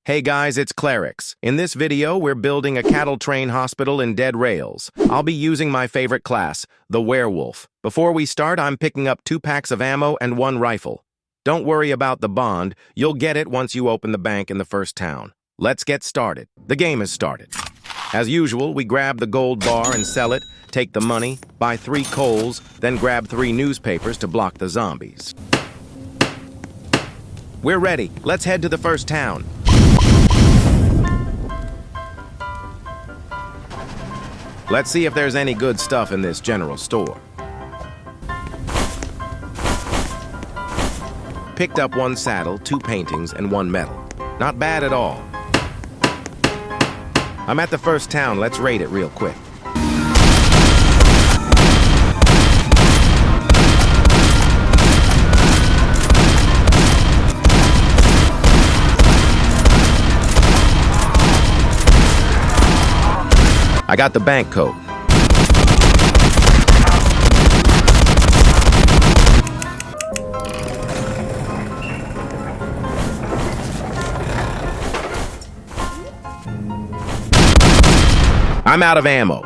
Hey guys, it's Clarix. In this video, we're building a cattle train hospital in Dead Rails. I'll be using my favorite class, the Werewolf. Before we start, I'm picking up 2 packs of ammo and 1 rifle. Don't worry about the bond. You'll get it once you open the bank in the first town. Let's get started. The game has started. As usual, we grab the gold bar and sell it, take the money, buy 3 coals, then grab 3 newspapers to block the zombies. We're ready. Let's head to the first town. Let's see if there's any good stuff in this general store. Picked up 1 saddle, 2 paintings, and 1 medal. Not bad at all. I'm at the first town. Let's raid it real quick. I got the bank code. I'm out of ammo.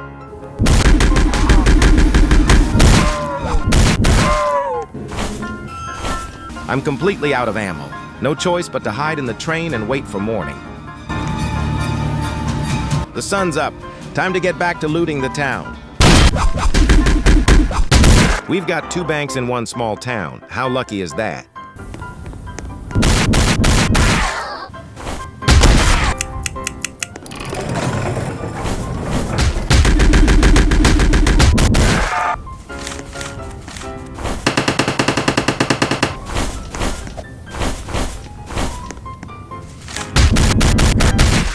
I'm completely out of ammo. No choice but to hide in the train and wait for morning. The sun's up. Time to get back to looting the town. We've got 2 banks in 1 small town. How lucky is that?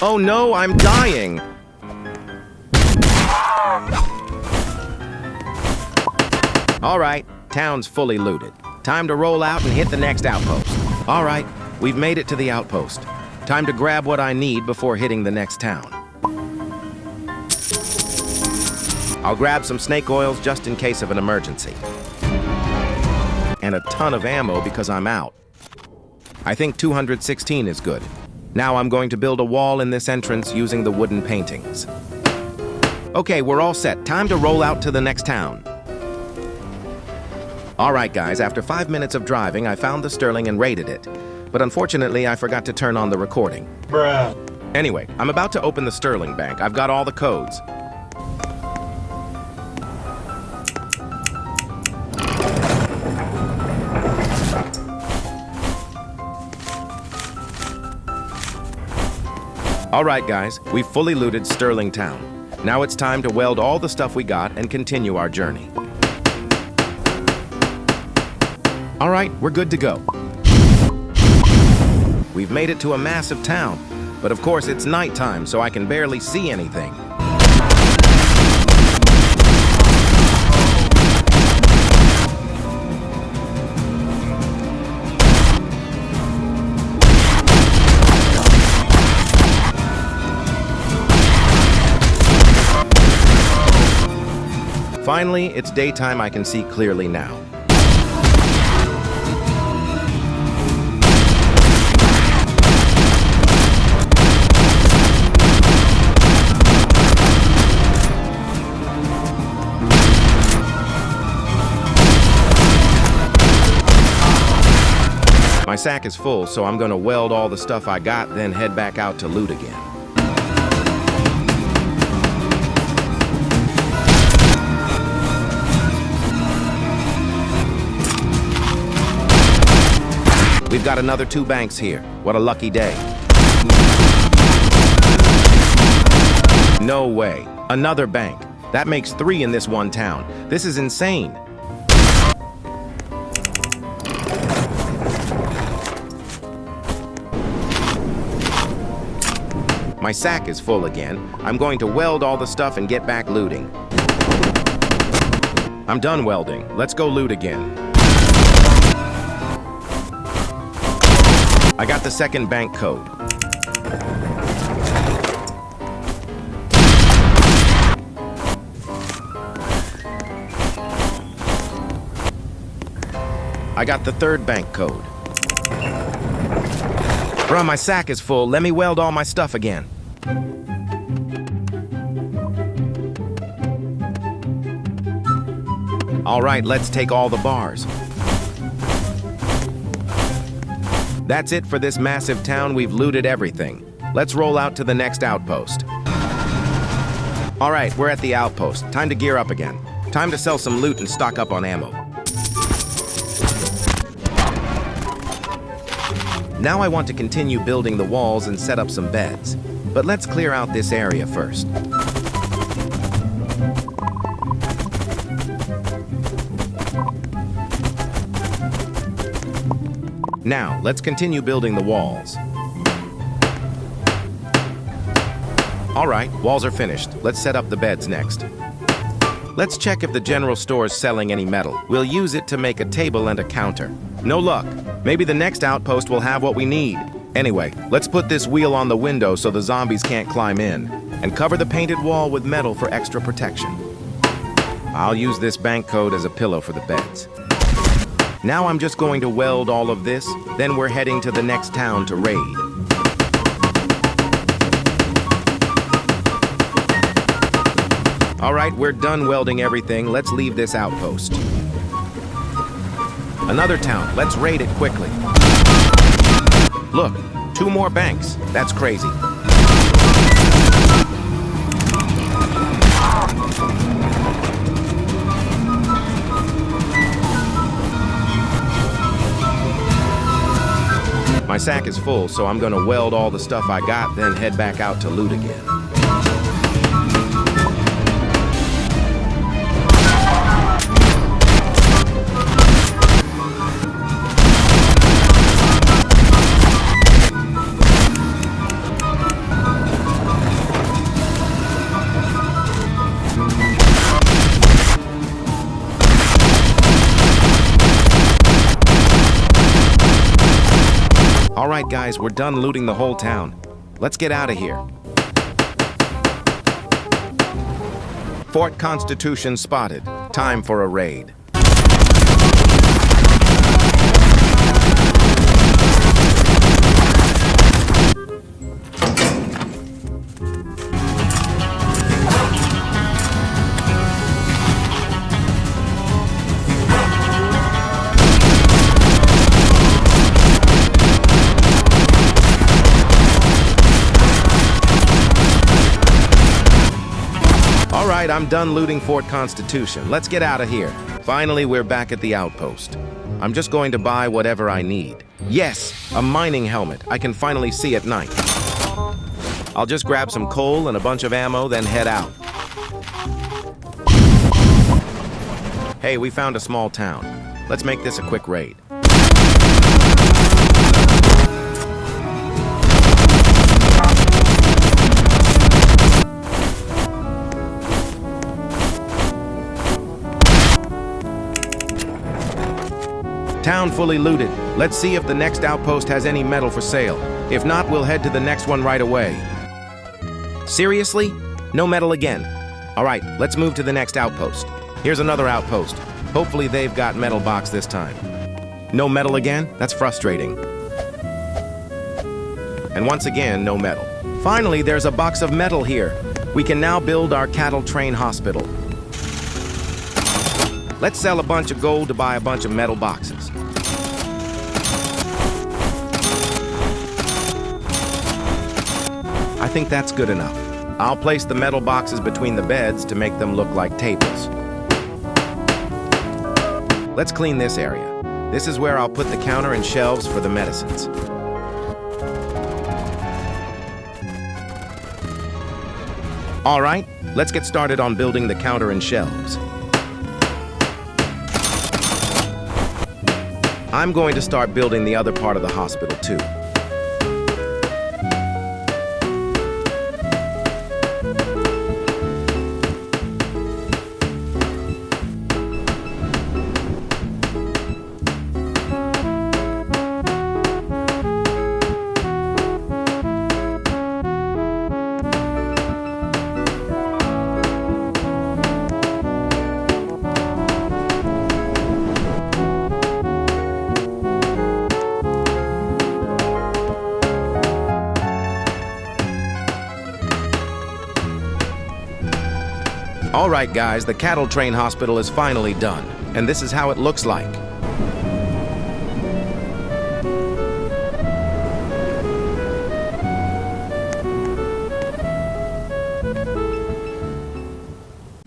Oh no, I'm dying! All right, town's fully looted. Time to roll out and hit the next outpost. All right, we've made it to the outpost. Time to grab what I need before hitting the next town. I'll grab some snake oils just in case of an emergency. And a ton of ammo because I'm out. I think 216 is good. Now I'm going to build a wall in this entrance using the wooden paintings. Okay, we're all set. Time to roll out to the next town. All right, guys, after 5 minutes of driving, I found the Sterling and raided it. But unfortunately, I forgot to turn on the recording. Bruh. Anyway, I'm about to open the Sterling bank. I've got all the codes. All right, guys, we've fully looted Sterling Town. Now it's time to weld all the stuff we got and continue our journey. All right, we're good to go. We've made it to a massive town, but of course it's nighttime, so I can barely see anything. Finally, it's daytime. I can see clearly now. My sack is full, so I'm gonna weld all the stuff I got, then head back out to loot again. We've got another 2 banks here. What a lucky day. No way. Another bank. That makes 3 in this one town. This is insane. My sack is full again. I'm going to weld all the stuff and get back looting. I'm done welding. Let's go loot again. I got the second bank code. I got the third bank code. Bruh, my sack is full. Let me weld all my stuff again. All right, let's take all the bars. That's it for this massive town. We've looted everything. Let's roll out to the next outpost. All right, we're at the outpost. Time to gear up again. Time to sell some loot and stock up on ammo. Now I want to continue building the walls and set up some beds. But let's clear out this area first. Now, let's continue building the walls. All right, walls are finished. Let's set up the beds next. Let's check if the general store is selling any metal. We'll use it to make a table and a counter. No luck. Maybe the next outpost will have what we need. Anyway, let's put this wheel on the window so the zombies can't climb in, and cover the painted wall with metal for extra protection. I'll use this bank code as a pillow for the beds. Now I'm just going to weld all of this, then we're heading to the next town to raid. All right, we're done welding everything. Let's leave this outpost. Another town. Let's raid it quickly. Look, 2 more banks. That's crazy. My sack is full, so I'm gonna weld all the stuff I got, then head back out to loot again. All right, guys, we're done looting the whole town. Let's get out of here. Fort Constitution spotted. Time for a raid. All right, I'm done looting Fort Constitution. Let's get out of here. Finally, we're back at the outpost. I'm just going to buy whatever I need. Yes, a mining helmet. I can finally see at night. I'll just grab some coal and a bunch of ammo, then head out. Hey, we found a small town. Let's make this a quick raid. Town fully looted. Let's see if the next outpost has any metal for sale. If not, we'll head to the next one right away. Seriously? No metal again. All right, let's move to the next outpost. Here's another outpost. Hopefully they've got metal box this time. No metal again? That's frustrating. And once again, no metal. Finally, there's a box of metal here. We can now build our cattle train hospital. Let's sell a bunch of gold to buy a bunch of metal boxes. I think that's good enough. I'll place the metal boxes between the beds to make them look like tables. Let's clean this area. This is where I'll put the counter and shelves for the medicines. All right, let's get started on building the counter and shelves. I'm going to start building the other part of the hospital too. All right, guys, the cattle train hospital is finally done, and this is how it looks like.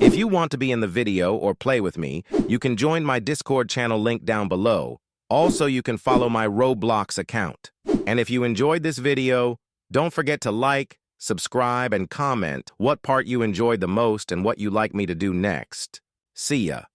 If you want to be in the video or play with me, you can join my Discord channel link down below. Also, you can follow my Roblox account. And if you enjoyed this video, don't forget to like, subscribe, and comment what part you enjoyed the most and what you'd like me to do next. See ya.